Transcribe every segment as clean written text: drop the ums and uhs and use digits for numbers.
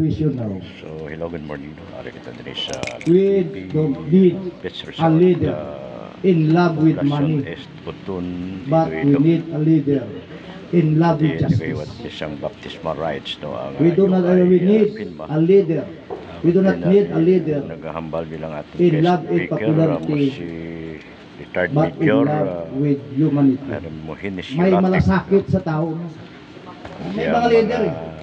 situation now. So, hello, good morning. Ari kita din sa We don't need a leader in love with money, but we need a leader in love with justice. Isang baptismal rights, no? We do not we need a leader. We do not need a leader naghahambal bilang ating in love and popularity, retired but in major love with humanity. May malasakit sa tao. May mga leader eh.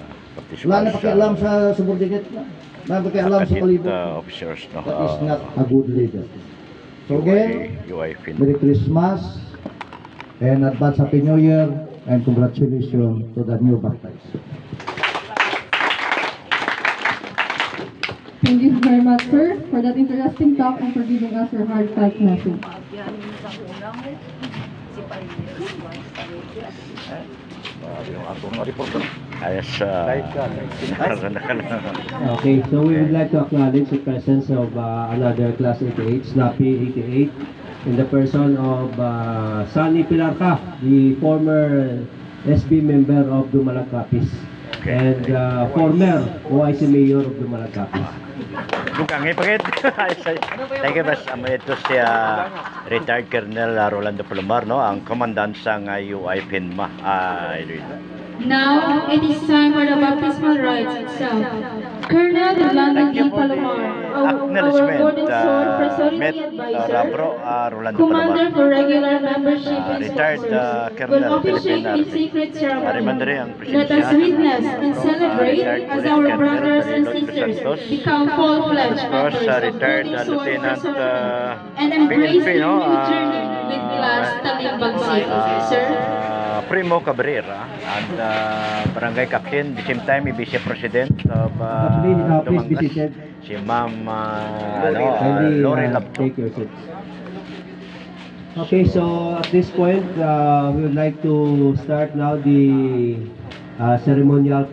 Wala na pakialam sa subordinate na. Wala na pakialam sa palibot. That is not a good leader. So again, Merry Christmas and advance Happy New Year and congratulations to the new baptized. Thank you very much, sir, for that interesting talk and for giving us your heartfelt message. Okay, so we would like to acknowledge the presence of another Class 88, Snappy 88, in the person of Sunny Pilarca, the former SB member of Dumalacapis, and former OIC Mayor of Dumalacapis. Bukan ngipagit. Thank you, Bas. Ito si retired Colonel Rolando Palomar, no? Ang commandant sa UI PINMA. Now, it is time for the baptismal rites itself. Colonel Rolando D. Palomar, our Golden Sword Facility Advisor, Commander for Regular Membership Instructors, will officiate the secret ceremony. Let us witness and celebrate as our brothers and sisters become full-fledged members of Golden Sword Facility and embrace the new journey with Class Talimbag City, sir. Primo Cabrera and Barangay Captain, the same time Vice President of Dumangas, si Ma'am Lori Labto. Take your seats. Okay, so at this point, we would like to start now the ceremonial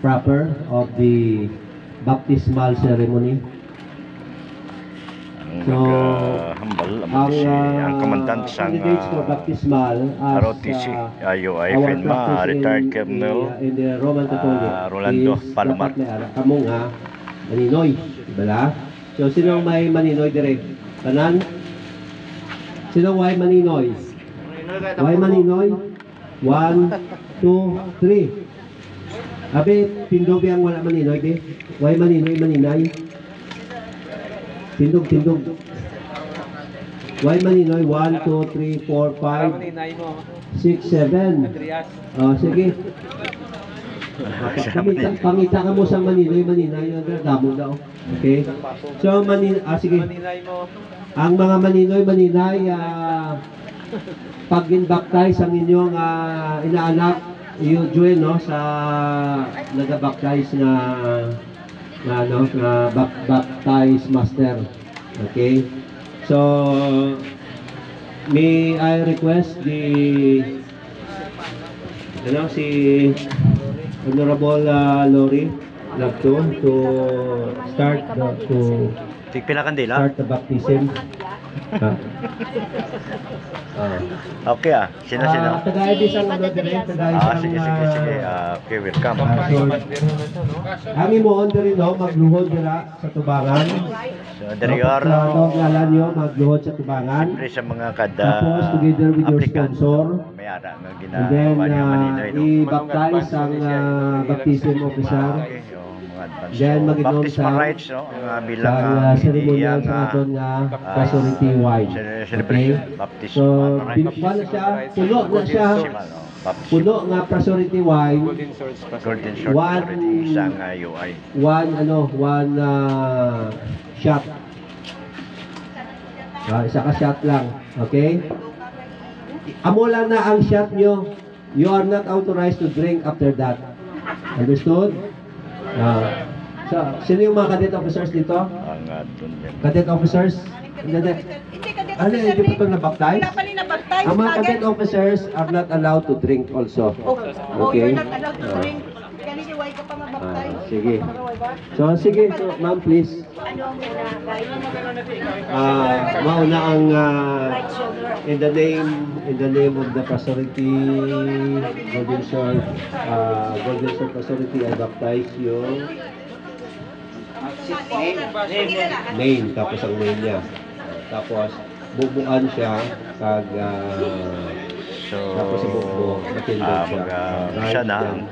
proper of the baptismal ceremony. So, ang commandant sa baptismal ROTC, IUI PINMA, retired Colonel Rolando Palomar. Kamong maninoy, diba? So, sino may maninoy direct? Tanan? Sino may maninoy? May maninoy? 1, 2, 3. Abi, tindog yang wala maninoy, di? May maninoy, maninay? Tindog. Why maninoy? 1, 2, 3, 4, 5, 6, 7. Sige. Pangita ka mo sa maninoy, maninay. Damo daw. Okay? So, sige. Ang mga maninoy, maninay, pag in-baptize ang inyong inaanak, i-join, no, sa nag-baptize na baptize master. Okay, so may I request si Honorable Lori Labto to start the baptism. Okay sino? Tagay isang sige. Okay, welcome. Kami mo rin magluhod nila sa tubangan. So, Darior, ngalan nyo, magluhod sa tubangan. Sa mga tapos, together with your sponsor. And then, i-baptize ang baptism officer. Then, mag-inom sa ceremonial sa aton nga Pastority Wine. Okay? So, binukban na siya, puno nga Pastority Wine. One shot. Isa ka shot lang. Okay? Amo lang na ang shot nyo. You are not authorized to drink after that. Understood? So, sino yung mga cadet officers dito? Cadet officers? Hindi pa ito na-baptize? Ang mga cadet officers are not allowed to drink also. Okay? You're not allowed to drink. Sige. So, sige. So, ma'am, please. Mauna ang in the name of the facility, Golden Sword facility, I baptize you. Name, tapos ang name niya. Tapos, bubuan siya, kag So, tapos sa bukbo, matindog siya. siya na ang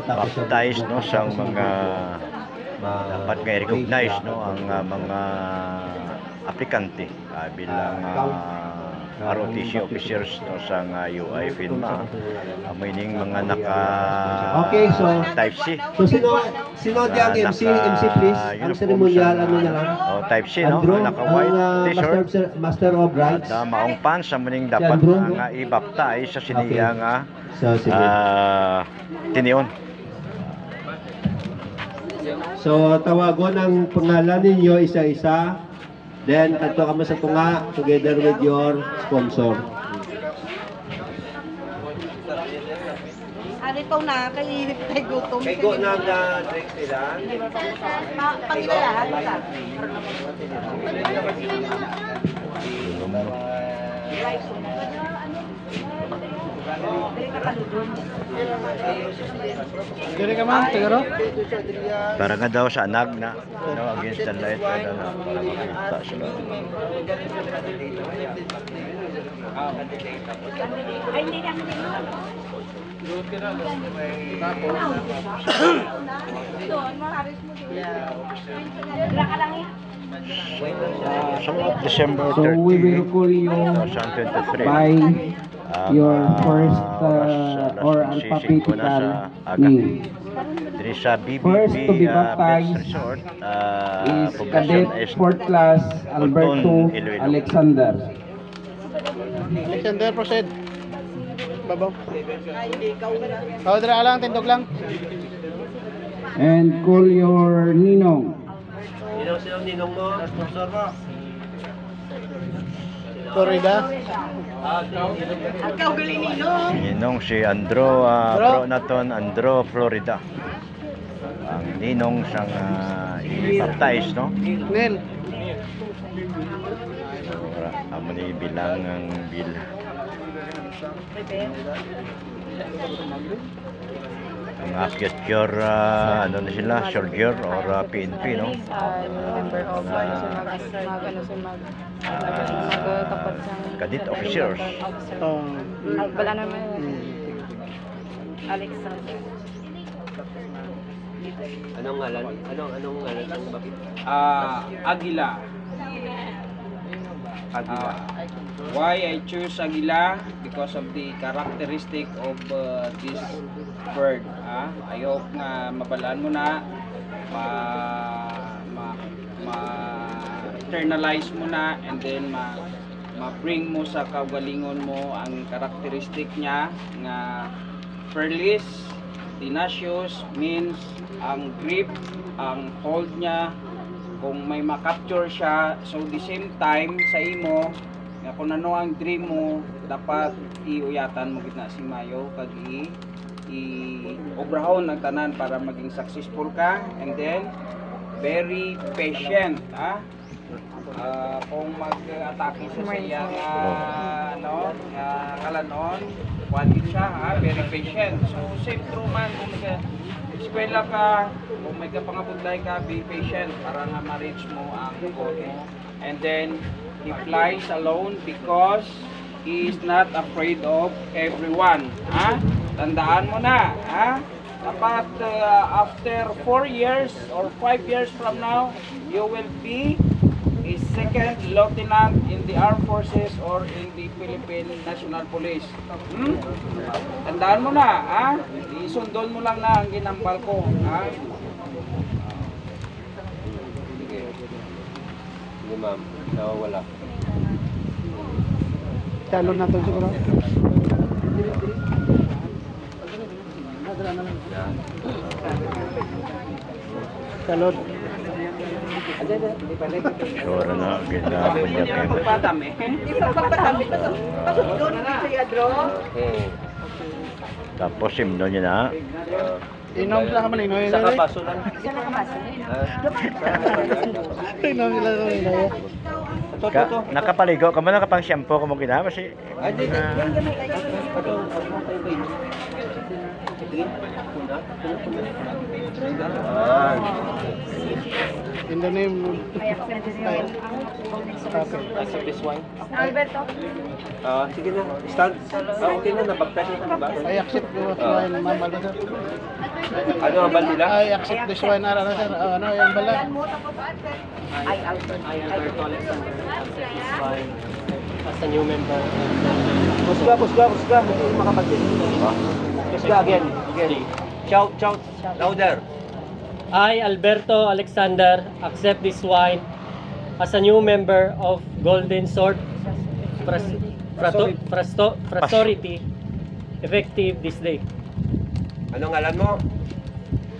pag-baptize, no, sa mga dapat nga i-recognize, no, ang mga aplikante bilang ROTC officers, no, sa UI FINMA, meaning mga naka Okay, so type C. So sino ang MC please? Ang ceremonial ano na lang? Type C, no, Andrew, naka white t-shirt. Master of Rites. At maong pants sa muning dapat Andrew? nga i-baptize sa siniya nga So sige. tinion. So tawagon ang pangalan ninyo isa-isa. Then kanto kamo sa tunga together with your sponsor. Ari pa na kay gutom. Kay go na drink sila. Pangilayan ka. Dire ka man, tigaro. Para nga daw sa anag na, no, against the light, para makita sila. Ay, hindi kami doon, maharis mo din. Draka lang yan. So, December 13, So we will call you 2023. by your first or alphabetical name. Diri sa BBB First to be Beach baptized Resort, is poblasyon Cadet 4th Class Alberto Iloilo. Alexander. Alexander, proceed. Babaw. Dira lang, tindog lang. And call your ninong. Sino ninong mo? Sponsor mo. Florida. Ikaw galing nino. Ninong si Andro, bro naton Andro, Florida. Ang ninong siyang i-baptize, no? Nel. Amo ni bilang ang bil. Ang future, ano na sila, soldier or PNP, no? Member of Cadet officers. Wala naman. Alexander. Anong ngalan? Anong ngalan ng bakit? Aguila. Why I choose Aguila? Because of the characteristic of this bird. I hope nga mabalaan mo na, ma-internalize mo na, and then ma-bring mo sa kaugalingon mo ang characteristic niya nga fearless, tenacious, means ang grip, ang hold niya, kung may makapture siya, so the same time sa imo nga kung ano ang dream mo, dapat iuyatan mo gitna si Mayo kag i-obrahon ang tanan para maging successful ka, and then very patient, kung mag-atake sa siya nga kalanon, quality siya, very patient. So same true man kung eskwela ka, kung may kapangabudlay ka, be patient para nga ma-reach mo ang goal mo. And then, he flies alone because he is not afraid of everyone. Tandaan mo na. Dapat after 4 years or 5 years from now, you will be a second lieutenant in the armed forces or in the Philippine National Police. Tandaan mo na, isundol mo lang na ang ginambal ko. Hindi ma'am, nawawala. Talon na to siguro. Talon. Sure na, ginagawa niya kayo. Patami. Tapos simno niya na. Inom sila ka malinoy. Sa kapaso lang. Inom sila ka malinoy. Nakapaligo ka mo, nakapang shampoo ka mo gina kasi In the name Accept this wine. Alberto. Sige na. Start. Okay na, nabaptise na ba? I accept this wine, ma'am, sir. Ano ang bal nila? I accept this wine, sir. Ano yung bala? Ay, Alton. As a new member. Pusga. Hindi makapagsin. Pusga again. Shout. Louder. I, Alberto Alexander, accept this wine as a new member of Golden Sword Fraternity, effective this day. Anong alam mo?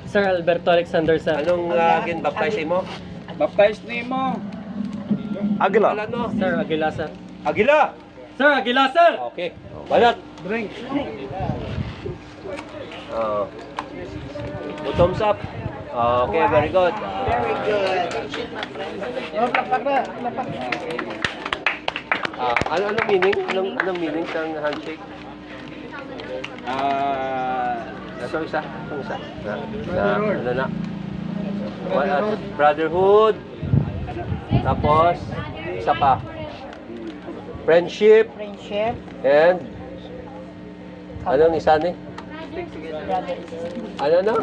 Sir Alberto Alexander, sir. Anong baptise mo? Baptize name mo. Agila. Alam mo? Sir Aguila, sir. Agila! Sir Aguila, sir! Okay. Balat. Drink. Thumbs up. Okay, very good. Very good. Anong meaning? Anong meaning ng handshake? Isa. Ano na? Brotherhood. Tapos, isa pa. Friendship. And, anong isa ni? Ano na?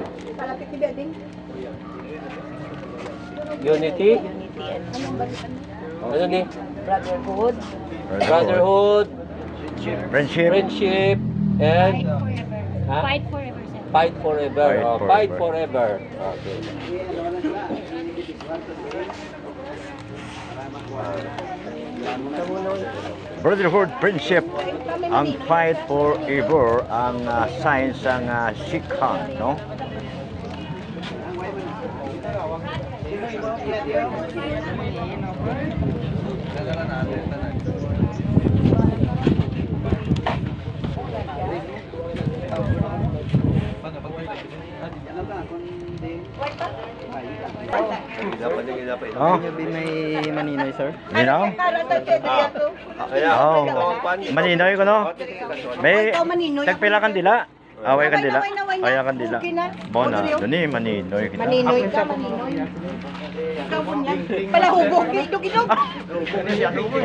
Unity. Ano ni? Brotherhood. Friendship. And, Fight forever, sir. Fight forever. Fight forever. Okay. Brotherhood, friendship, ang fight forever ang signs ng Sikhan, no? Oh, May maninoy, sir. Nino? Oh, maninoy ko no? May tagpila kandila. Away kandila. Away kandila. Bona, duni maninoy kita. Maninoy ka, maninoy. Ikaw mo niyan. Palahubog, ilog-ilog.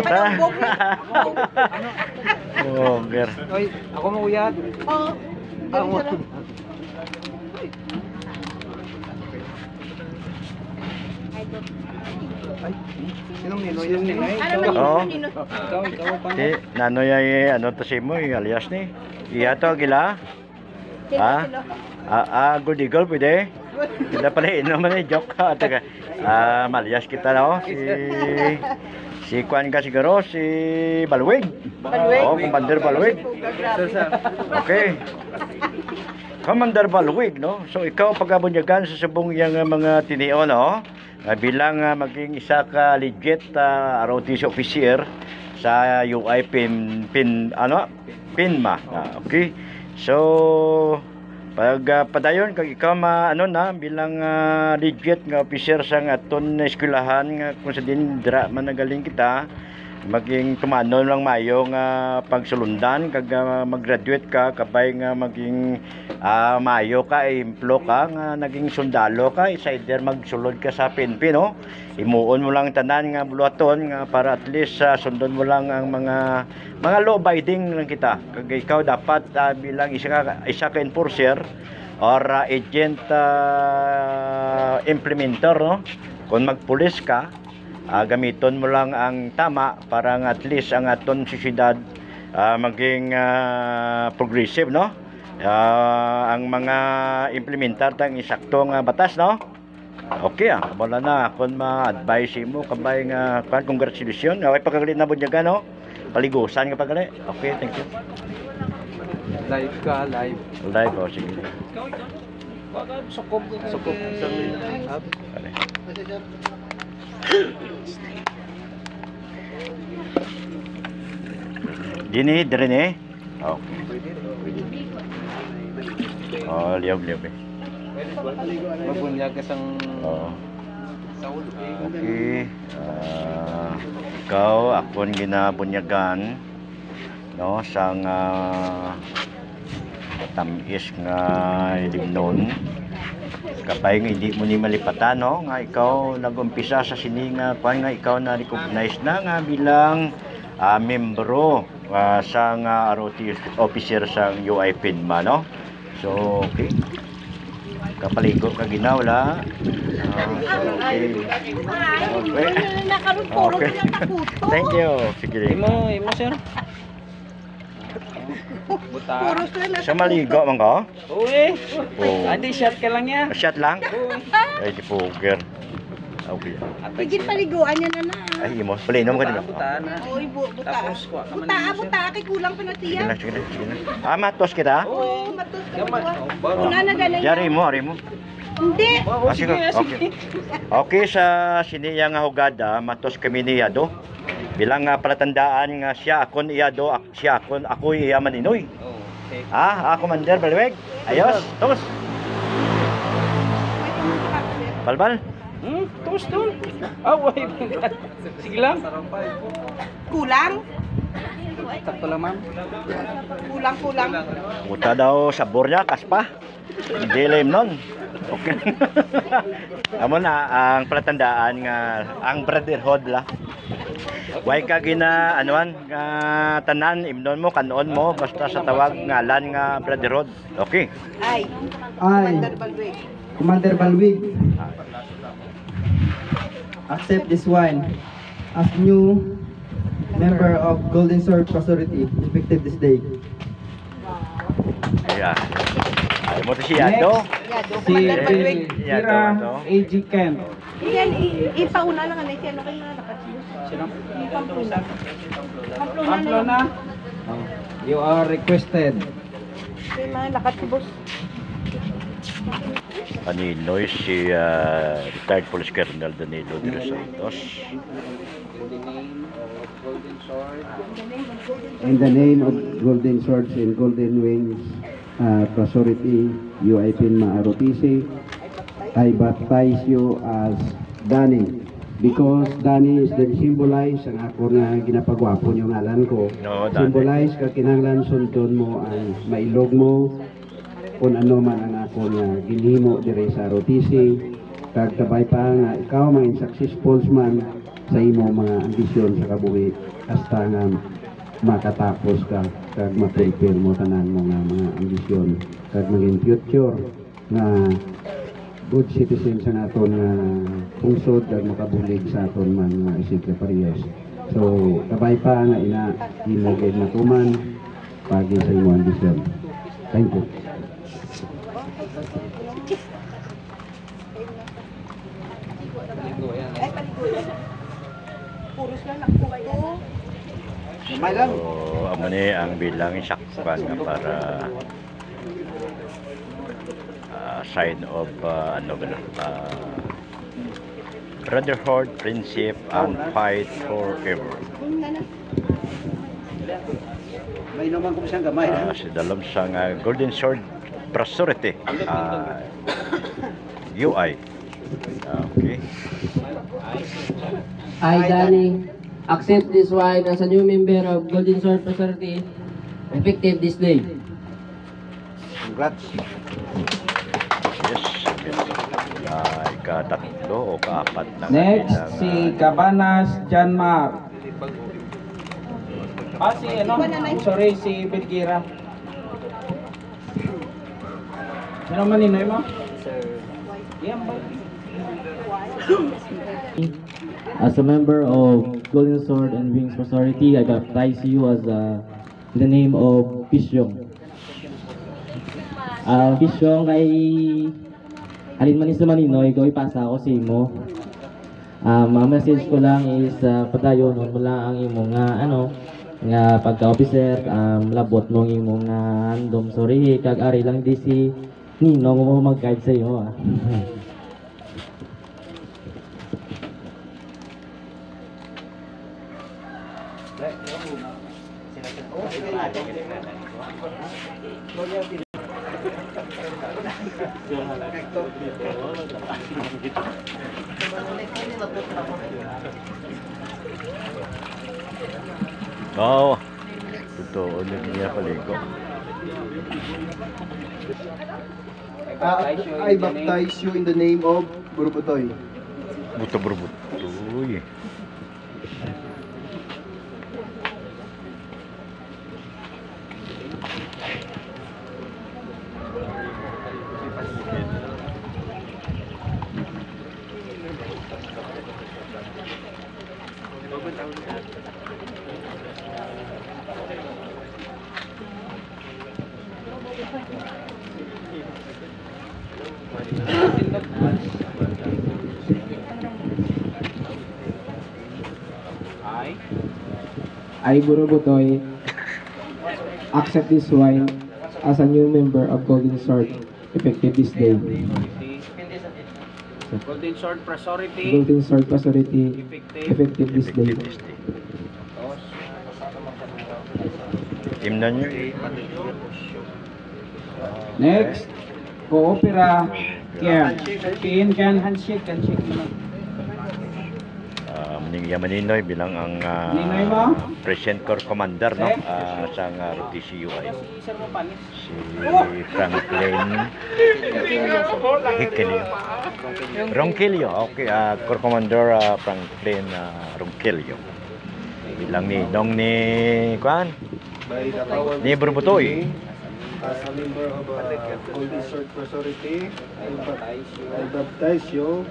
Palahubog. Oh, ger. Oy, ako mo uyad. Oo. Sinong ninoy? Yung ninoy? Oh. Ikaw. Si nanoy ay ano to si mo alias ni. Iya to gila. Good eagle pwede. Kita pala naman eh joke ka taga. Malias kita no si Kwan ka siguro si Balwig. Oh, Commander Balwig. Okay. Commander Balwig, no? So ikaw pagabunyagan sa subong yang mga tinio, no? Bilang maging isa ka legit ROTC officer sa UI PINMA. Okay. So pag padayon kag ikaw bilang legit nga officer sa aton eskwelahan nga kung sa din dira man nagaling kita maging tumanon lang mayo nga pagsulundan kag mag-graduate ka kabay nga maging mayo ka implo ka nga naging sundalo ka is either magsulod ka sa PNP, no? Imuon mo lang tanan nga buluhaton nga para at least sundon mo lang ang mga law abiding lang kita kag ikaw dapat bilang isa ka enforcer or agent implementer, no? Kung magpulis ka gamiton mo lang ang tama para at least ang aton sosyedad maging progressive, no? Ang mga implementar tang isaktong batas, no? Okay wala na kung ma-advise mo kabay nga congratulations away pagkagali na bunyaga, no? Paligusan ka pagkagali. Okay, thank you. Live ka, live. Live, sige. Sukob. Dini, dire. Okay. Oh, liab eh. Mabunyag ka sang... Oo. Okay. Ikaw, akon ginabunyagan no sang tamis nga limnon. Kapay nga hindi mo ni malipatan no nga ikaw nagumpisa sa sininga kuan nga ikaw na recognize na nga bilang membro sang ROT officer sang UI PINMA no. So okay. Kapaligo ka ginawla. Okay. Okay. Thank you. Sige. Imo sir. Buta. Sa maligo man ka? Uy. Oh. Adi shot ka lang ya. Shot lang? Ay, di poker. Okay. Higit paliguan niya na na. Ay, imo. Palinom ka din. Buta na. Uy, buta. Tapos kuha ka man. Buta, kay kulang Sige pinatiya. na, sige na, sige na. Matos kita? Oo, matos ka Gaman. ba? Una na ganun. Yari mo, ari mo. Hindi. Sige, okay. Okay, sa siniya nga hugada, matos kami niya do. Bilang palatandaan nga siya akon iya do, siya akon, ako iya maninoy. Okay. Commander Balweg. Ayos, tos. Balbal. Tos dun. Wait. Sige lang. Kulang? Sakto lang, ma'am. Kulang. Buta daw sabor niya, kaspa. Hindi lame nun. Okay. Amo na ang palatandaan nga ang brotherhood la. Way ka gina anuan nga tanan imnon mo kanon mo basta sa tawag ngalan nga brotherhood. Okay. Ay. Commander Balweg. Commander Balwig, accept this wine as new member of Golden Sword Fraternity effective this day. Yeah. Ay mo to si Yado. Si Yado to. AG Kent. Yan, ipauna lang ano siya. Ano kayo na nakatibos? Sino? Pamplona. Pamplona. You are requested. Yung mga nakatibos. Paninoy si retired police colonel Danilo de los Santos. In the name of Golden Swords and Golden Wings Fraternity UI PINMA ROTC, I baptize you as Danny because Danny is the symbolize ang ako na ginapagwapo yung ngalan ko. No, Symbolize ka kinanglan sundon mo ang mailog mo kung ano man ang ako nga ginhimo dire sa ROTC kag tabay pa nga ikaw maging successful man sa imo mga ambisyon sa kabuhi hasta nga makatapos ka kag ma-fulfill mo tanan mo nga mga ambisyon kag maging future na good citizen sa naton nga pungsod kag makabulig sa aton man nga isikre parehas. So tabay pa nga ina ilagay na tuman pagi sa imo ambisyon. Thank you. Puros lang nakuha ko. So, amo ni ang bilang sakpan nga para sign of brotherhood, friendship, and fight forever. May naman kung siyang gamay. Si dalom sang Golden Sword Fraternity UI. Okay. I, Danny, accept this wine as a new member of Golden Sword Fraternity effective this day. Congrats. Yes. Ikatatlo o kaapat na Next, si Cabanas Janmar. Si sorry, si Belgira. Sino man ninoy mo? As a member of Golden Sword and Wings Fraternity, I baptize you as in the name of Pisyong. Pisyong kay halin manis naman ninoy, ikaw ipasa ako sa imo. Ang message ko lang is padayon mo lang ang imo nga pagka-officer, labot mong imo nga andom sorry kag ari lang di si Ninong mo mag-guide sa iyo. Oo. Totoo, niya paligo. I baptize you in the name of Burubutoy. Buto-burubutoy. I, Burubutoy, accept this wine as a new member of Golden Sword, effective this day. Golden Sword Presority. Golden Sword Presority, effective this day. Timnan nyo. Next, Coopera Care. Handshake mo. Maninoy bilang ang Present Corps Commander no sa ROTC UI. Si Franklin Ronquillo. Okay, Corps Commander Franklin Ronquillo. Bilang ninong ni Kuan ni Burubutoy. As a member of Golden Sword Presority, I baptize you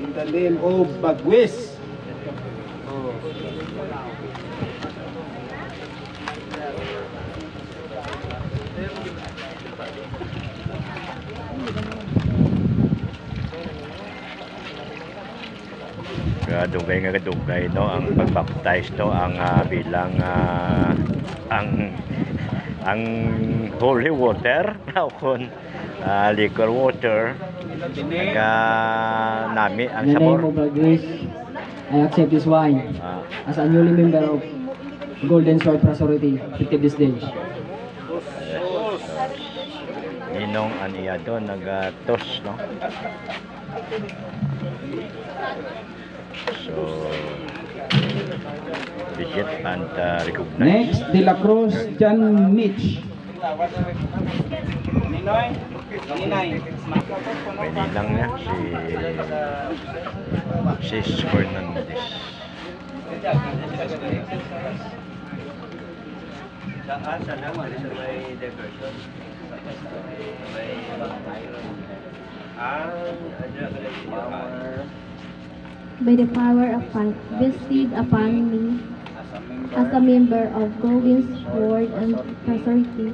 in the name of Bagwis. Dugay no ang pagbaptize no ang bilang ang holy water kun liquor water nami ang sabor. I accept this wine as a newly member of Golden Sword Presority, effective this day. Ninong aniyado nagatos no. So legit and recognized. Next, De La Cruz John Mitch. Ninoy. Nilang niya si Sis Fernandez. By the power of faith vested upon me as a member of Golden Sword and Presority,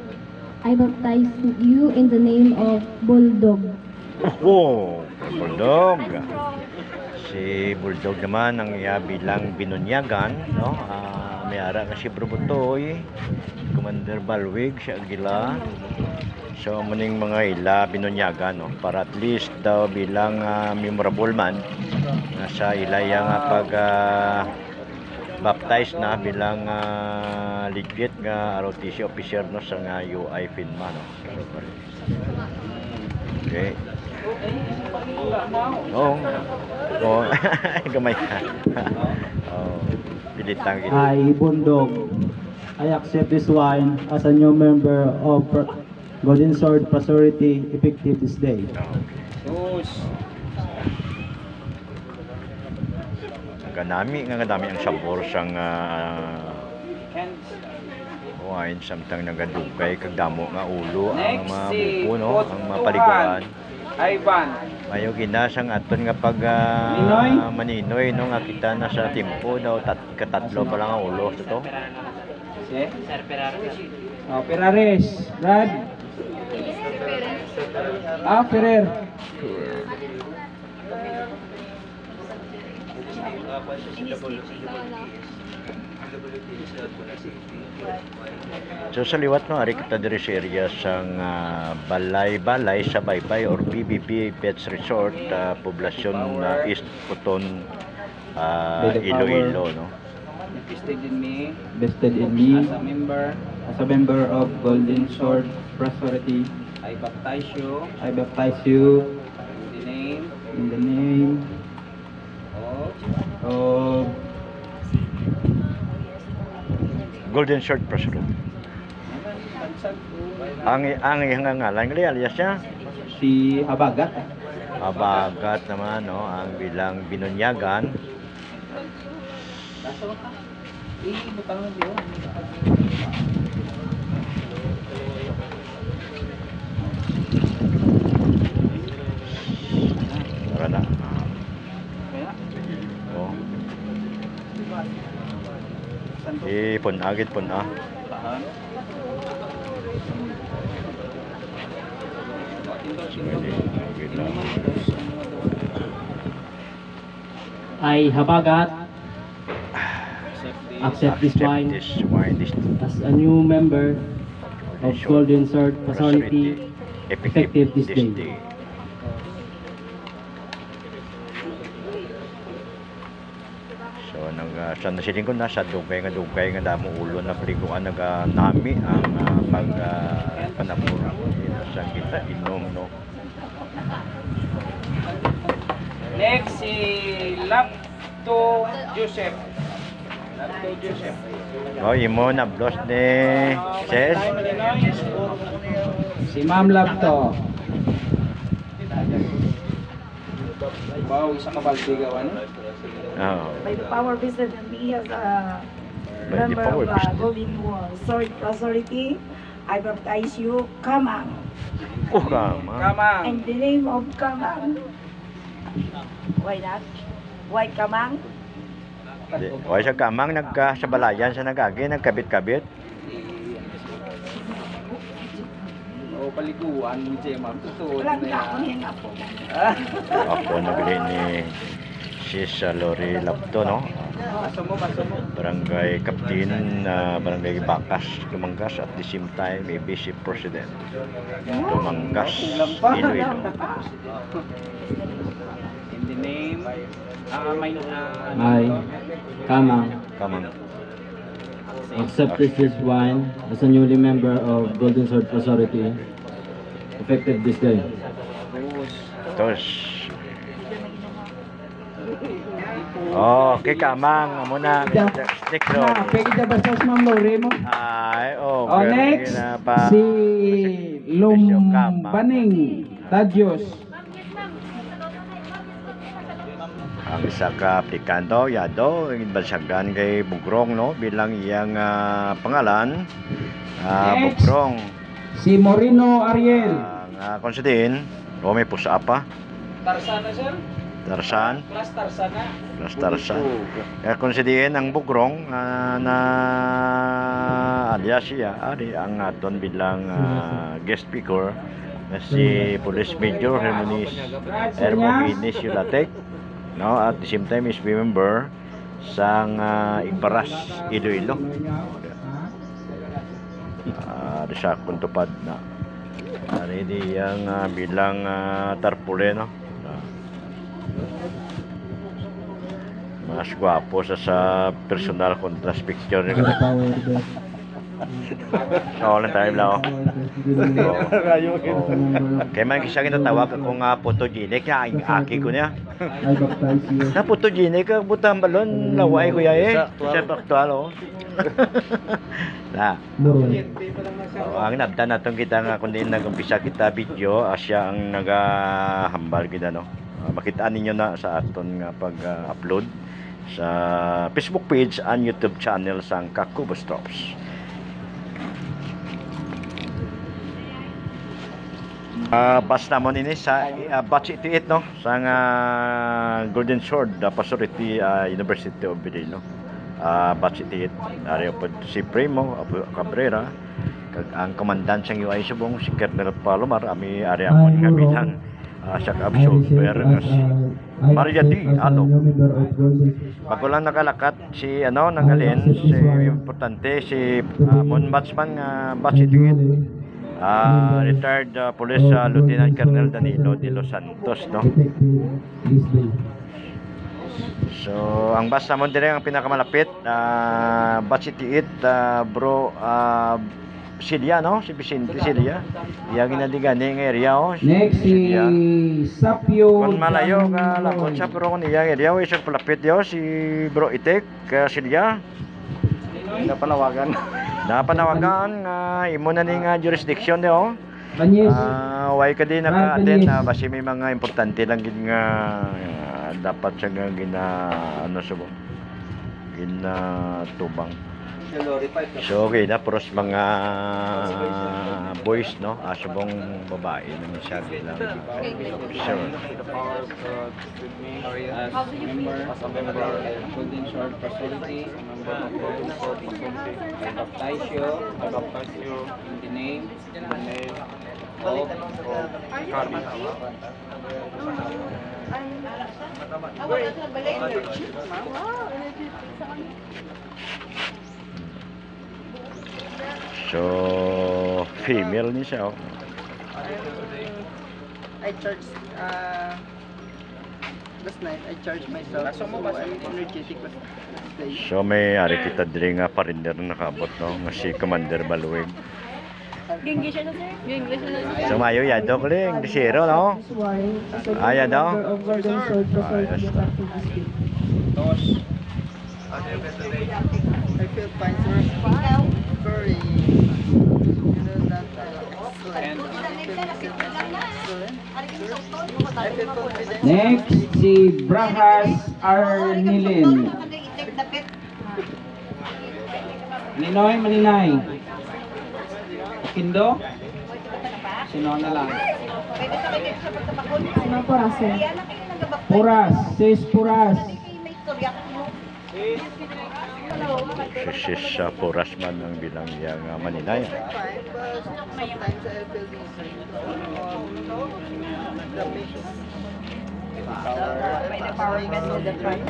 I baptize you in the name of Bulldog. Oh, Bulldog. Si Bulldog naman ang bilang binunyagan, no? May-ara nga si Burubutoy, Commander Balwig, si Aguila. So, maning mga ila binunyagan, no? Para at least daw bilang memorable man nasa ilaya nga pag baptize na bilang legit nga ROTC officer no sa nga UI FINMA no. Okay. Oh. Gamay ka. Oh. Pilitang ito. I, Bundog, I accept this wine as a new member of Golden Sword Presority, effective this day. Ganami ang sabor sang wine samtang nagadugay kag damo nga ulo ang mabuko no ang mapaliguan. Ivan. Mayo ginasang aton nga pag maninoy no nga kita na sa timpo daw katatlo pa lang ang ulo to. Si Sir Perares. Perares, Brad. Ferrer. So sa liwat no ari kita diri sa area sang balay-balay sa Baybay or PBB Pets Resort, poblasyon East Puton, Iloilo no. Vested in me as a member of Golden Sword Presority, I baptize you I baptize you in the name of Golden Sword Fraternity. Ang iyang ngalan gali alias niya si Habagat. Habagat naman no, ang bilang binunyagan. Rada. Oh. Pun agit pun ah. I, Habagat, accept this wine as a new member of Golden Sword Fraternity effective this day. So sa nasilin ko na sa dugay nga damo ulo na paliguan nami ang panapuro sa kita inom no. Next, si Lapto Joseph. Lapto Joseph. Oh, imo na blos ni Ses. Si Ma'am Lapto. Wow, isa ka baldigawan. Oh. By the power vested in me as a By the member power of vested. Golden Sword Fraternity, I baptize you, Kamang. Oh, Kamang. In the name of Kamang. Why not? Why Kamang? O sa Kamang sa balayan sa nagagi nagkabit-kabit. O paliguan mo siya, ma'am. Totoo Walang na yan. ako niya nga po. Ako nagli ni Sis Lori Lapto no. Basa mo. Barangay Captain Barangay Bakas Lumanggas at the same time may Vice President Lumanggas Iloilo. In the name, I, Kamang, accept this wine as a newly member of Golden Sword Fraternity effective this day. Tos. Oh, kay Kamang muna stick roll. Pwede ka basta sa Ma'am Lori mo? Ay, oh. Next, si Lumbaning Tadyos. Ang isa ka aplikante yado inbalsagan kay Bugrong no bilang iyang pangalan Bugrong. Si Moreno Ariel. Ang konsidin o may pusa pa. Tarzana, sir? Tarzan. Plus Tarzana. Plus Tarzan. Kaya konsidin ang Bugrong na alias siya ari ang aton bilang guest speaker na si Police Major Hermogenes Yulatek. No, at the same time is member sang Igbaras Iloilo. Sa kuntupad na. Ready yang bilang tarpule no. Mas gwapo sa personal contrast picture ni Oo lang tayo lang. Kaya man kisya kinatawag akong photogenic niya, aki ko niya. Na photogenic ka, butang balon, laway ko ya Siya aktual o. Ang nabda na itong kita nga kundi nag-umpisa kita video, siya ang nagahambal kita no. Makitaan ninyo na sa aton nga pag-upload sa Facebook page and YouTube channel sang Kakubos Drops. Basta mo nini sa batch 88 no sa Golden Sword Fraternity University of Iloilo. Batch 88 ari pod si Primo Cabrera kag ang komandan sang UI Subong si Colonel Palomar ami ari amon nga bilang siya absolver nga si Maria D. Ano bago lang nakalakat si nangalin si importante si mon batchman nga batch 88 retired Police Lieutenant Colonel Danilo de los Santos no. So ang basta mo dire ang pinakamalapit batch 88 bro Silya, no? Si Vicente Silya. Iya ginadigan ng area, oh. Next, si Sapio. Kung malayo ka lakon siya, pero kung iya area, isang palapit yun, si Bro Itek, Silya. Napanawagan. Napanawagan, imo na ning jurisdiction niyo. Banyes. Way ka din naka-attend na basi may mga importante lang gid nga dapat siya nga ano subo. Ginatubang. So okay na pros mga boys, no? Asubong babae naman siya bilang officer. As a member of Golden Sword Fraternity, a member of Golden Sword Fraternity, I baptize you in the name of Kabi. So female ni siya. Oh. I charged last night. I charged myself, so I'm energetic with today. So may ari kita diri nga parinder nakabot, no? Nga si Commander Baluwig. English na sir? English na sir? So mayo ya dokling di zero, no? Ayan daw. I feel fine, sir. Very, that Next, si Brahas Arnilin. Ninoy Maninay. Kindo? Sino na lang? Sino po, Russell? Puras, sis Puras. Si Puras man ang bilang yang Maninay. By the power vested in Christ,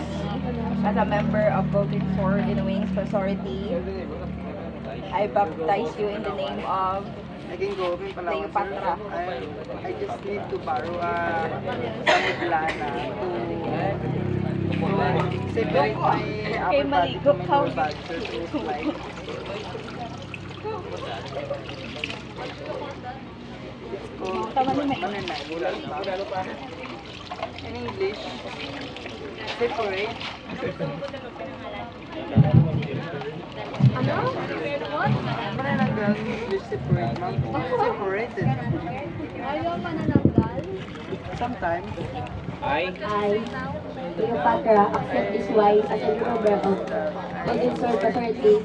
as a member of Golden Sword in Wings Fraternity, I baptize you in the name of Cleopatra. I just need to borrow Samiglana to separate my upper body from my lower body. So it's like in English, separate. Ano? Manananggal, English separate, ma'am. Separated. Ayaw manananggal? Sometimes. I, Cleopatra, accept this wife as a member of Golden Sword Fraternity,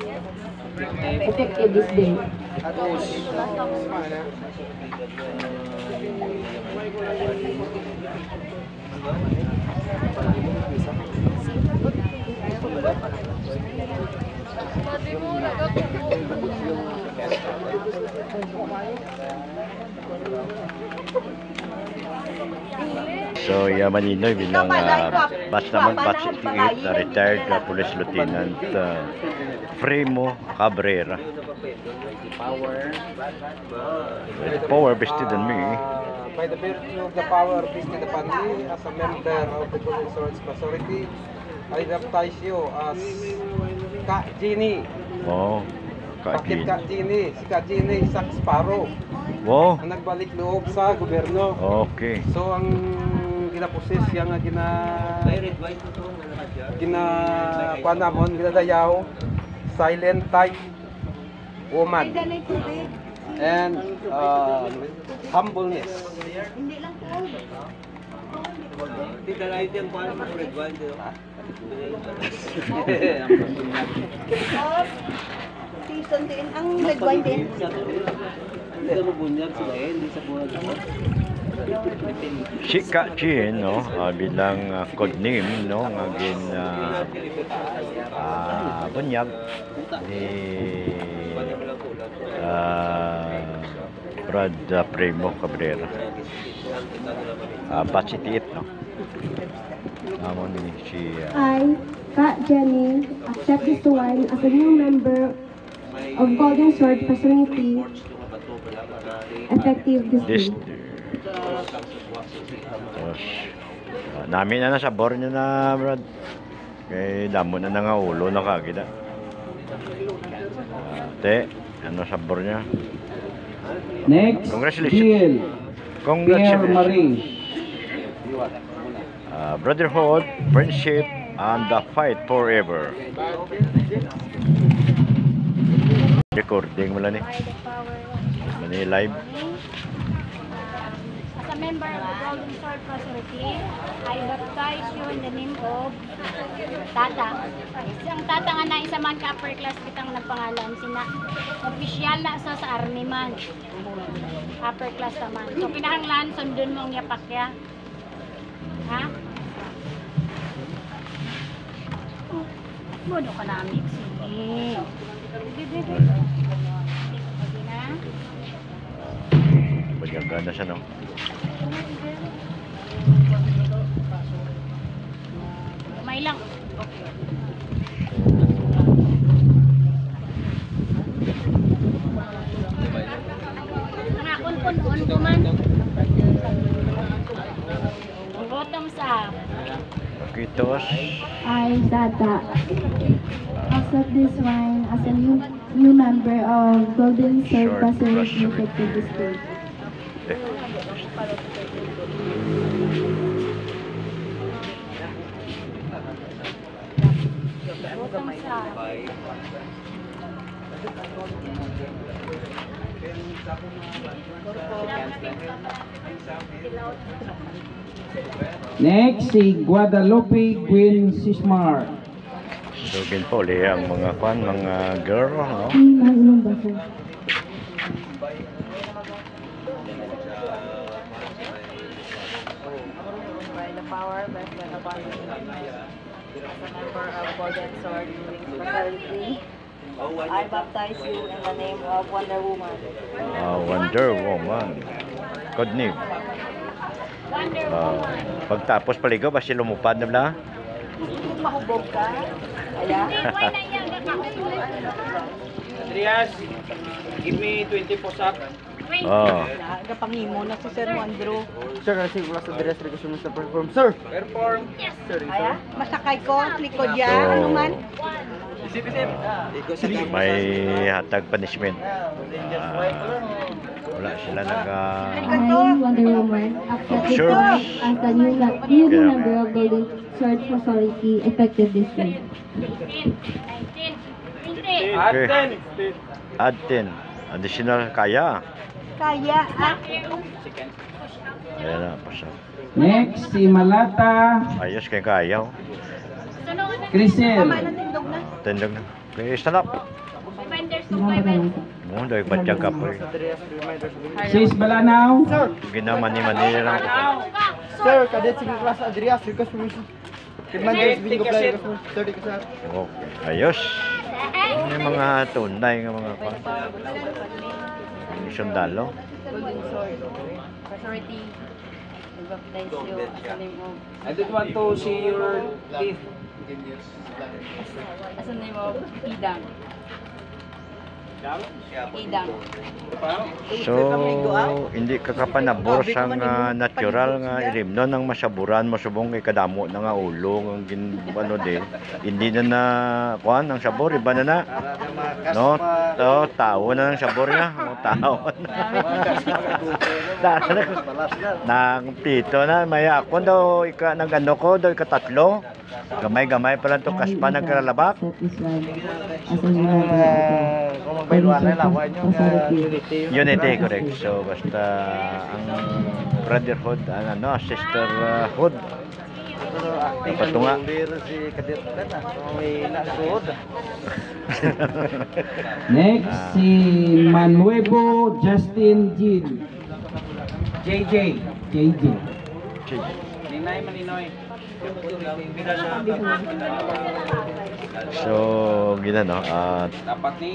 effective this day. So, Maninoy bilang batch 68, retired Police Lieutenant Fremo Cabrera. With power vested in me. By the virtue of the power vested upon me as a member of the Golden Swords Fraternity, I baptize you as Ka Gini. Oh, Ka Bakit Gini. Ka Gini? Si Ka Gini isang Sparrow. Wow. Ang nagbalik loob sa gobyerno. Okay. So ang ginapusis siya nga panamon ginadayaw silent type woman and humbleness. Season din. Ang red wine din. Si Ka Chin, no, bilang code name, no, nga bunyag ni Brad Fremo Cabrera. Batch 88, no. Amon ni si I, Ka Jenny, accept this one as a new member of Golden Sword Fraternity, effective this day. Tapos, namin na nasa bor niya na, Brad. Kay damo na nga ulo na kagida. Te. Ano sabor niya? Next, Congratulations. Pierre Marie. Brotherhood, friendship, and the fight forever. Recording mo lang ni live. As a member of the Golden Sword Fraternity, I baptize you in the name of Tata. Ang Tata nga na isa man ka upper class kitang nagpangalan sina opisyal na sa army man. Upper class naman. So kinahanglan sundon mong yapakya. Ha? Bodo ka namin. Sige. Magaganda siya, no? May lang. Mga kun-kun-un ko man. Bottoms up. Kitos. I, Tata, accept this wine as a new member of Golden Sword Fraternity effective this day. Bottoms up. Next, si Guadalupe Queen Sismar. So, ginpuli ang mga girl, no? By the power vested upon me as a member of Golden Sword Fraternity, I baptize you in the name of Wonder Woman. Wonder Woman. Good name. Pagtapos paligaw, basi lumupad na bla? Mahubog ka? Kaya? Andreas, give me 20 posak. Kapangimo na si Sir Andrew. Sir, kasi wala sa dress requisition sa perform. Sir! Perform. Yes. Kaya? Masakay ko, likod yan. Ano man? May hatag punishment. Wala sila I, Wonder Woman, accept this wine as a new member of Golden Sword Fraternity effective this day. Add 10. Additional kaya. Kaya. Ayan na, pasok. Next, si Malata Ayos kay kaya. Crisel. Tendog na. Kaya isalap. Mo dahil batyag ka po. Sis Balanaw. Ginamani-mani lang. Sir, kadet sige class Adrias, request permission. Commander's bingo play request 30 ka. Okay. Ayos. Yung mga tunay ng mga sundalo. Golden Sword Fraternity, I baptize you as the name of... I don't want to see your teeth. As the name of Idang. Idang. So, hindi ka kapanabor sa natural nga ilimnon ng masaburan masubong kay kadamo na nga ulo ng ano din. Hindi na kuan ang sabor iba na. No, tao na ng sabor niya, tao. Nang pito na may ako daw nagano ko daw ikatatlo. Gamay-gamay pa lang to kaspa nagkaralabak. Unity, correct. So basta ang brotherhood, ano, sisterhood. Patunga. Next, si Manuevo Justin Jean. JJ. Ninay Maninoy. So, gina no, at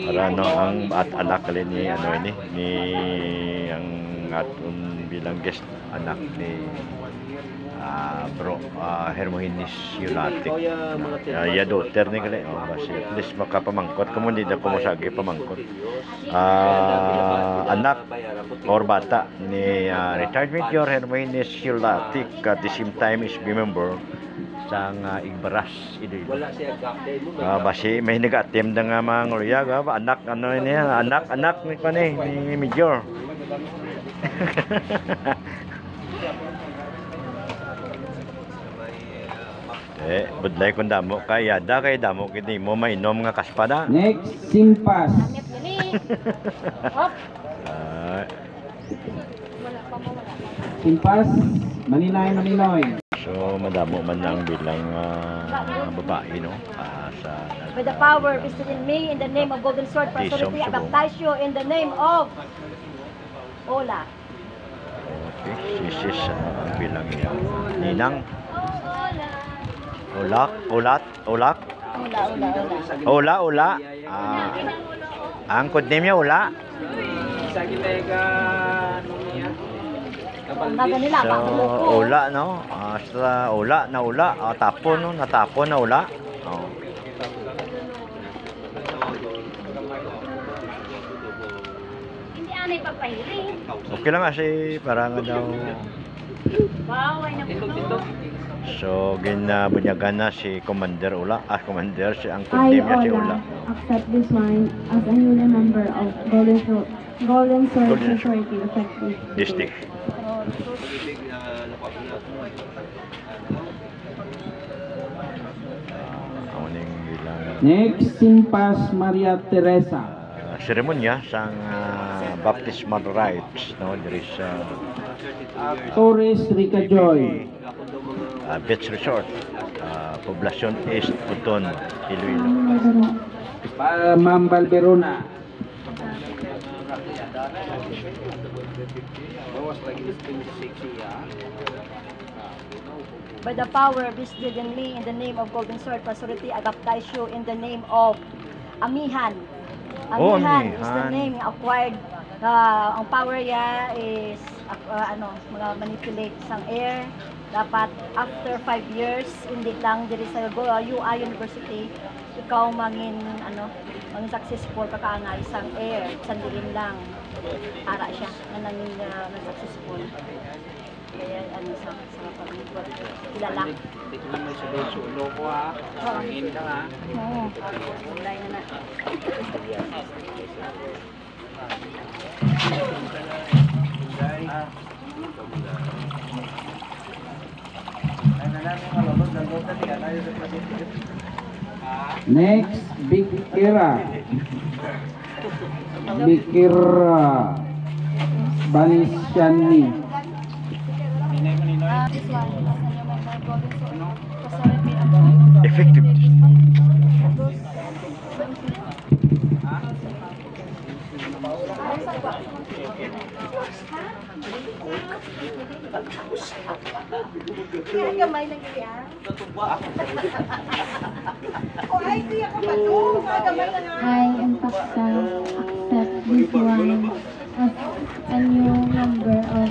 marano ang at anak ni ano ni ang atong bilang guest anak ni bro Hermogenes Yulatic. Ya daughter ni kali basi at least makapamangkot kamo hindi na pumusagi pamangkot. Anak or bata ni retired Major Hermogenes Yulatic at the same time is member sang Igbaras Iloilo. Basi may nag-attempt nga mga nguluyag, anak ano niya, anak ni pani ni Major. Budlay kung damo kaya kay damo kini mo mainom nga kaspada. Next, Simpas. Simpas, Maninoy. So madamo man lang bilang babae no sa By the power vested in me, in the name of Golden Sword Prosperity, I baptize you in the name of Ola. Okay, sis ang bilang niya. Ninang Ola. Ang code name niya Ola. So, Ola no. Sa Ola na tapon no, natapon na Ola. Oh. Hindi anay papahiring. Okay lang kasi para nga daw. Wow, ay nabuto. So, ginabunyagan na si Commander Ola. Commander, ang code name niya si Ola. Accept this wine as a newly member of Golden Sword Prosperity effective this day. Next, Simpas Maria Teresa. Seremonya sang baptismal rites no there is Torres Rica Joy. Beach Resort, Poblacion East, Puton, Iloilo. Ma'am Valverona. By the power vested in me, in the name of Golden Sword Prosperity, I baptize you in the name of Amihan. Amihan is the name acquired. Ang power niya is mga manipulate sang air. Dapat after 5 years, hindi lang diri sa UI University, ikaw mangin successful pagkaanga isang air, sandilim lang. Ara siya na nangin successful. Kaya sa pag-ikot, kilala. Hindi ko lang may sulo ko ha. Hangin ka ha. Oo. Kulay na na. Next, Bikira Banishani. Effective. Gamay lang siya. I and Pastor accept this one as a new member of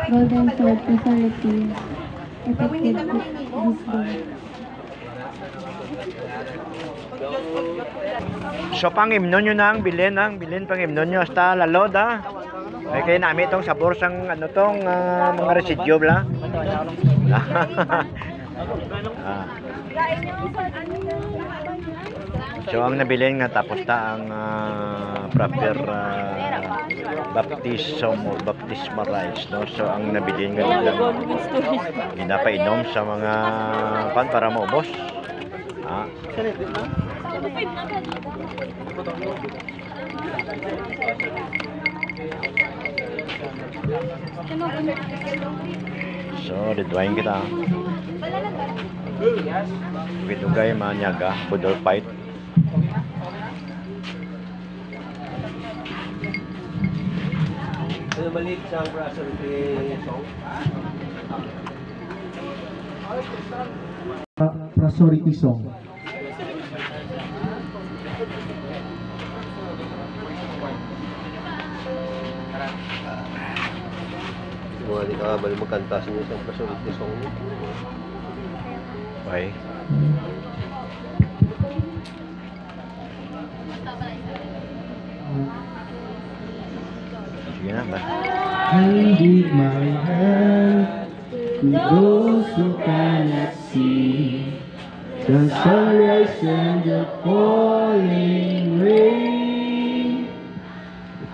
Golden Sword Prosperity effective this day. So pangimnon nyo na ang bilin pangimnon nyo hasta lalod ha. Ay kaya namin itong sabor sang mga residyo bla. So ang nabilin nga tapos ta ang proper baptismal rites no. So ang nabilin nga ginapainom sa mga para maubos. So, didwain kita. Bidugay manyaga, budol fight. Maliit sa Prosperity song. Mga di ka bali magkanta sa inyo sa Prosperity song. Okay. Sige na ba? Indeed my hand those who cannot see the sunrise and the falling rain.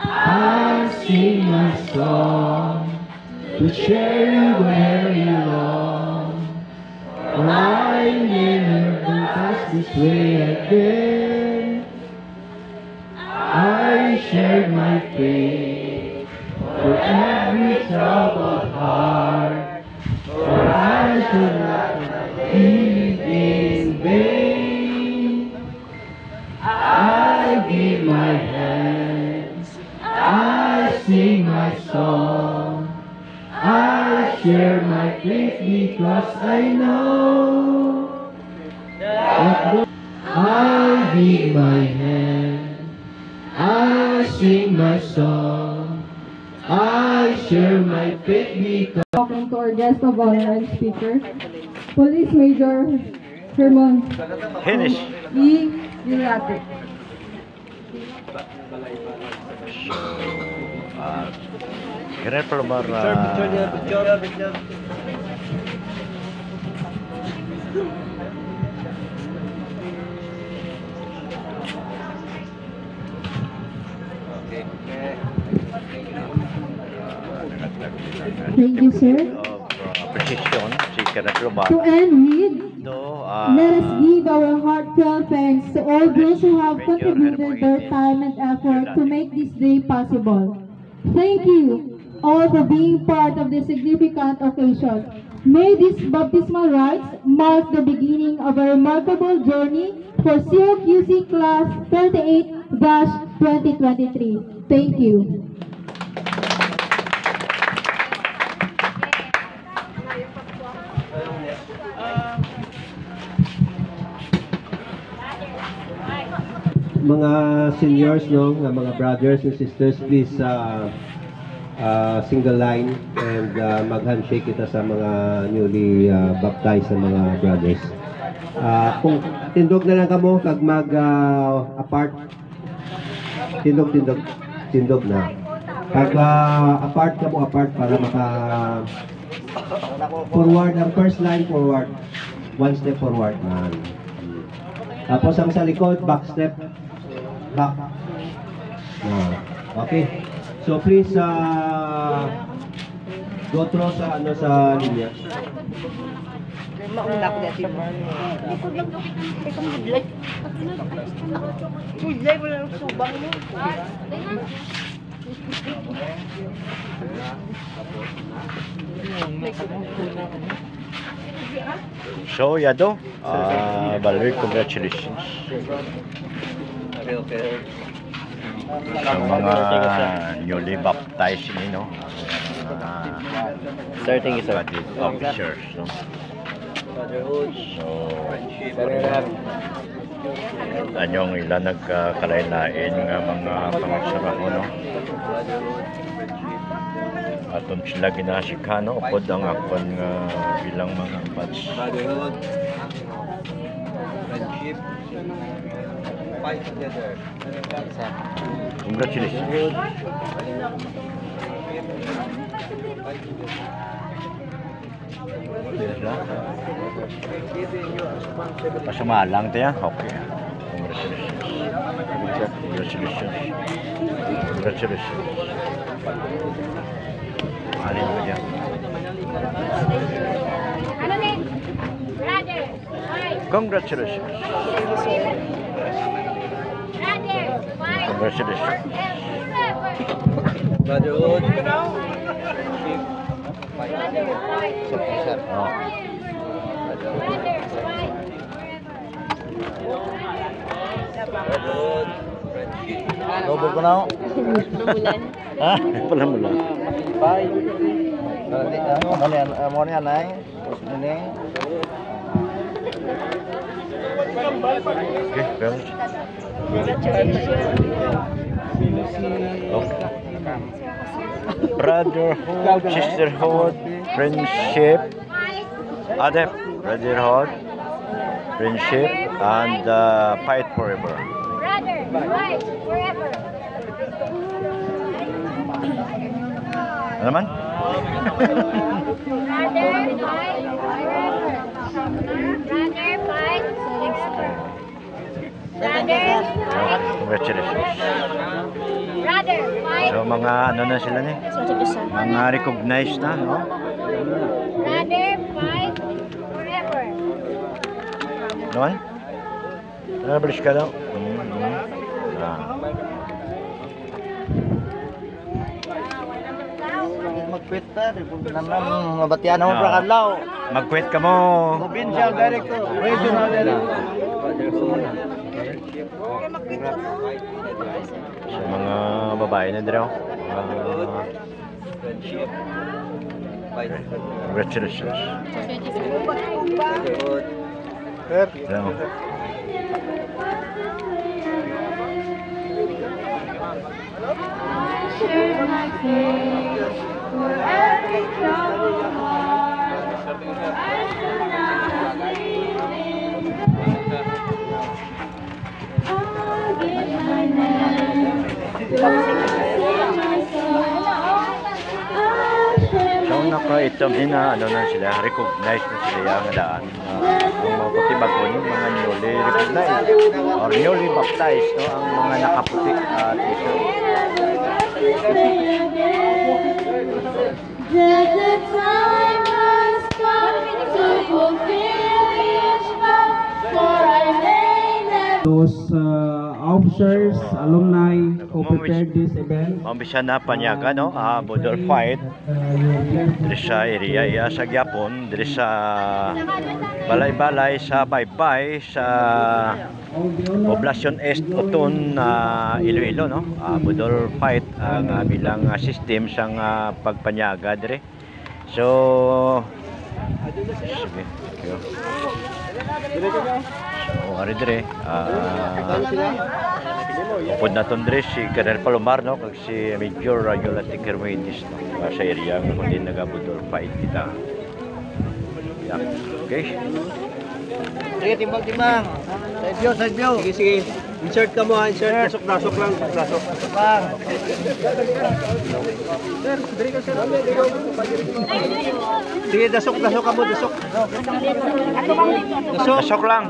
I sing my song to share you where you belong. For I never pass this way again. I shared my faith for every troubled heart, for I should not be in vain. I give my hands, I sing my song, I share my faith because I know that I give my hand, I sing my song, I share my faith because Welcome to our guest of honor and speaker, Police Major Herman E. Yulate. General Palomar, Thank you, sir. Precision, si General Palomar. To end with, let us give our heartfelt thanks to all those who have contributed their time and effort to make this day possible. Thank you all for being part of this significant occasion. May these baptismal rites mark the beginning of a remarkable journey for COQC Class 38-2023. Thank you. Mga seniors, no, mga brothers and sisters, please single line and mag-handshake kita sa mga newly baptized na mga brothers. Kung tindog na lang kamo, kag mag-apart, tindog na. Kag apart kamo, apart para forward, ang first line forward, one step forward man. Tapos ang sa likod, back step, back. Okay. So please go through sa linya. Mauna ko dito. Ikot lang daw kita. Ikaw mag-live. Mag-live wala ng subang mo. So, Yado, Valerie, congratulations. Sa mga newly baptized nino, starting is officers, no? So, anyong ilan nagkalain-lain nga mga pangagsaraho, no? Atong sila ginasikano, upod ang akon nga bilang mga batch. Friendship, fight together. Congratulations. Pasamalang tayo? Okay. Congratulations. Congratulations. Congratulations. Alin mo dyan? Ano din? Brother, wife. Congratulations. Brother, wife. Congratulations. Brotherhood. Brother, wife. Sir. Brotherhood. Friendship. Double ko na ako. Namulan. Ha? Pala mula. Bye. Mo niya na eh. Okay, well. Brotherhood, sisterhood, friendship, brotherhood, friendship, and fight forever. Brother, wife, forever. Ano naman? Congratulations. Brother, fight. So mga ano na sila ni? Mga recognized na, no? Brother, fight forever. Naman? Nabalish ka daw? Mag-quit pa, mabatian ako para kadlaw. Mag-quit ka mo. Provincial director, regional director. Sa mga babae na dito. Congratulations. Hello. Share my faith for every troubled heart. I shall not leave I'll give my name. So naka-itom din na ano na sila, recognized na sila yung daan. Ang mga puti bago yung mga newly recognized or newly baptized, no? Ang mga nakaputi t-shirt. That the time has come to fulfill each vow, for I may never. Those officers, alumni who prepared this event. Mambisa na panyaga, no? Border fight. Diri sa area iya sa Gyapon, diri sa balay-balay sa Baybay sa Poblacion Est Oton Iloilo, no? Border fight ang bilang system sang pagpanyaga diri. So sige. So, ari dire. Upod na ton dire si Colonel Palomar, no? Kag si Major Yolanda Kermedis, no? Sa area ng hindi nagabudol fight kita. Yeah. Okay. Sige, timbang-timbang. Side view. Sige, sige. Insert ka mo, insert. Dasok lang. Dasok. Bang. Sir, dali ka, sir. Sige, dasok ka mo, dasok. Dasok lang.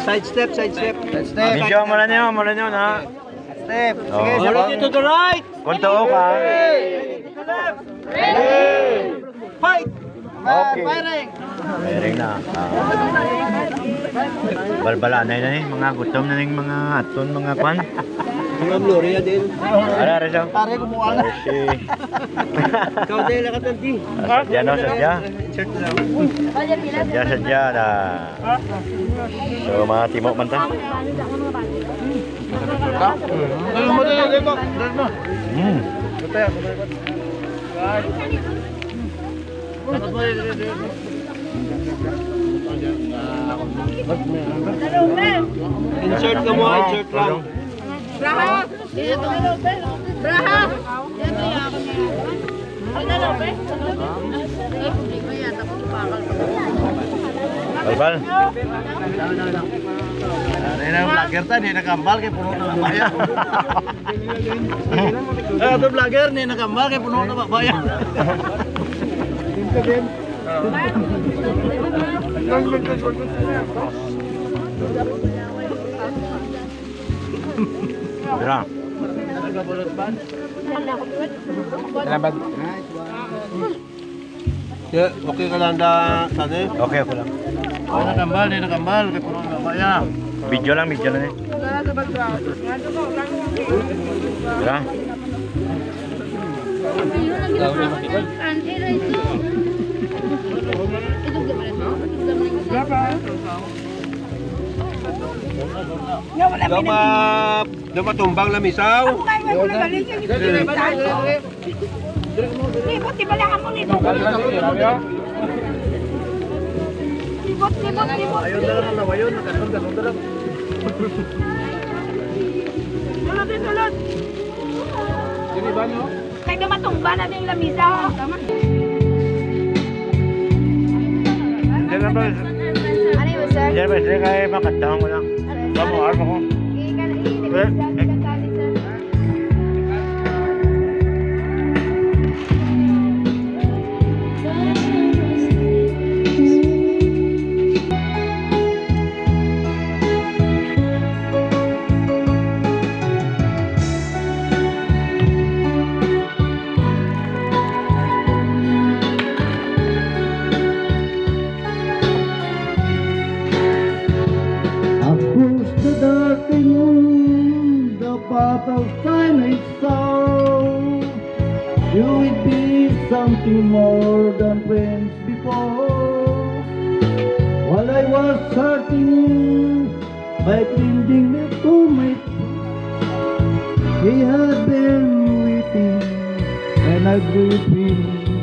Side step. Medyo mula niyo na. Step. Sige, Sige, to the right. Konto ka. Ready. Fight. Okay. Firing. Firing na. Balbala na yun, mga gutom na yung mga aton, mga kwan. Mga Gloria din. Ara siya. Pare, kumuha na. Ikaw din, nakatanti. Sadya, no? Sadya. Sadya na. So, mga timok man ta. Insert ka mo, insert lang. Braha! Braha! Balbal. Ano yung vlogger ta, hindi nakambal kay puno na bayan. Ito vlogger, hindi nakambal kay puno na bayan. Bira. Salamat. Ya, okay ka lang da tane? Okay ako lang. Hindi nakambal kay puno na bayan. Video lang eh. Bira. Daw matumbang na misaw. Libot, ibala ka mo nito. Libot. Ayun na lang na wayon, ganun na lang. Tulad. Dili ba nyo? Kaya dumatumba na din yung lamisa. Diyan ba? Ano yun, sir? Diyan ba? Diyan kayo makantahan ko lang. Kamu, arma ko. something more than friends before. While I was hurting by clinging to my feet, he had been waiting and I grew feeling